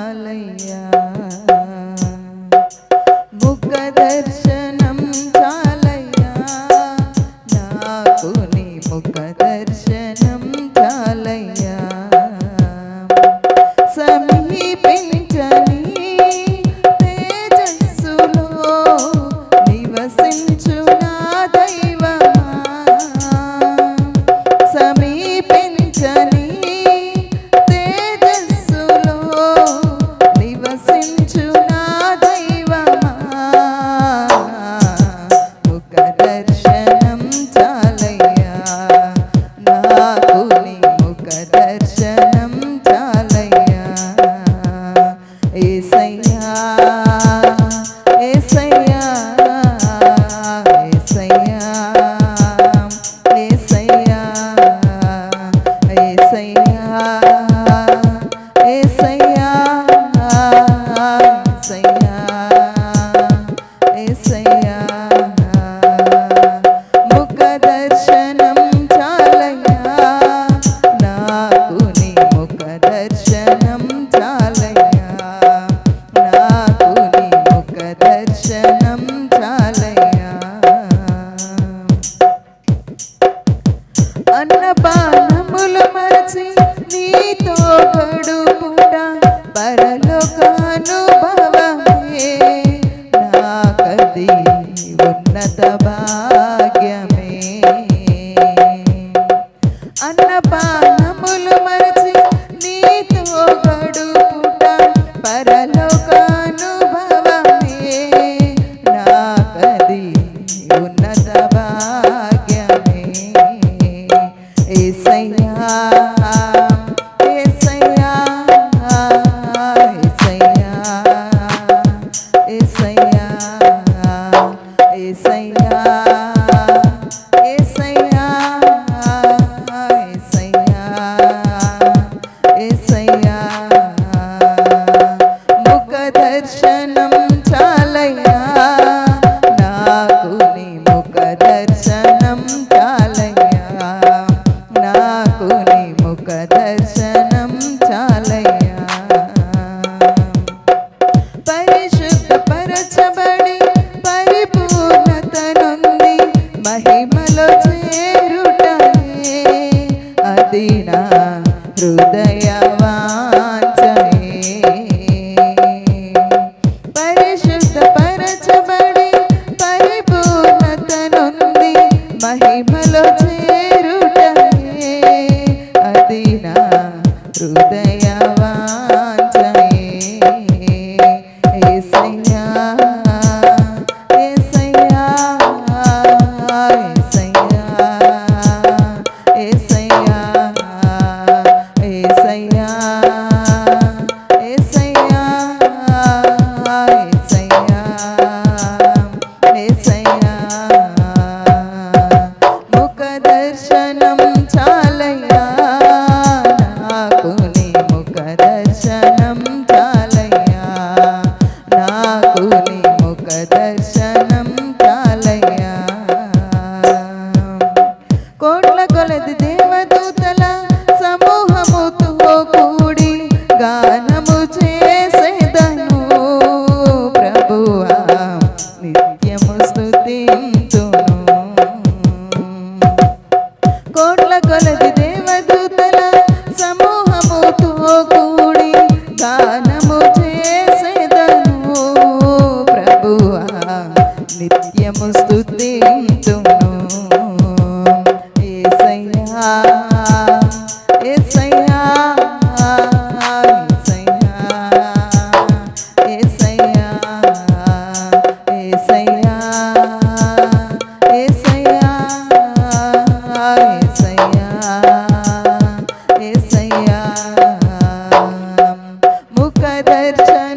చాలయ్యా ముఖ దర్శనం చాలయ్యా నాకు నీ ముఖ దర్శనం చాలయ్యా సమీపించని తేజస్సులో నివసించు నా దైవమా సమీపించని తేజస్సులో నివసించు నా దైవమా ముఖ దర్శనం చాలయ్యా నాకు నీ ముఖ దర్శనం చాలయ్యా యేసయ్యా యేసయ్యా యేసయ్యా యేసయ్యా యేసయ్యా యేసయ్యా యేసయ్యా ముఖ దర్శనం చాలయ్యా నాకు నీ ముఖ దర్శనం చాలయ్యా నాకు నీ ముఖ దర్శనం చాలయ్యా అన్నపానములు మరచి నీతో గడుపుట పరలోకానుభవమే నాకది ఉన్నత భాగ్యమే అన్నపానములు మరచి నీతో గడుపుట పరలోకానుభవమే నాకది ఉన్నత భాగ్యమే యేసయ్యా యేసయ్యా యేసయ్యా యేసయ్యా యేసయ్యా యేసయ్యా యేసయ్యా యేసయ్యా ముఖ దర్శనం చాలయ్యా నాకు నీ ముఖ దర్శనం చాలయ్యా నాకు నీ ముఖ దర్శనం చాలయ్యా పరిశుద్ధపరచబడి పరిపూర్ణత నొంది మహిమలో చేరుటయే అది నా హృదయ వాంఛయే పరిశుద్ధపరచబడి పరిపూర్ణత నొంది మహిమలో చేరుటయే అది నా హృదయ వాంఛయే యేసయ్యా యేసయ్యా యేసయ్యా యేసయ్యా యేసయ్యా యేసయ్యా యేసయ్యా ముఖ దర్శనం చాలయ్యా నాకు నీ ముఖ దర్శనం చాలయ్యా నాకు నీ ముఖ దర్శనం చాలయ్యా కోట్ల కొలది దేవదూతల సమూహముతో కూడి గానము చేసేదను ప్రభువా నిత్యము స్తుతింతును కోట్ల కొలది దేవదూతల సమూహముతో కూడి గానము చేసేదను ప్రభువా నిత్యము స్తుతింతును యేసయ్యా యేసయ్యా యేసయ్యా యేసయ్యా యేసయ్యా యేసయ్యా యేసయ్యా ముఖ దర్శనం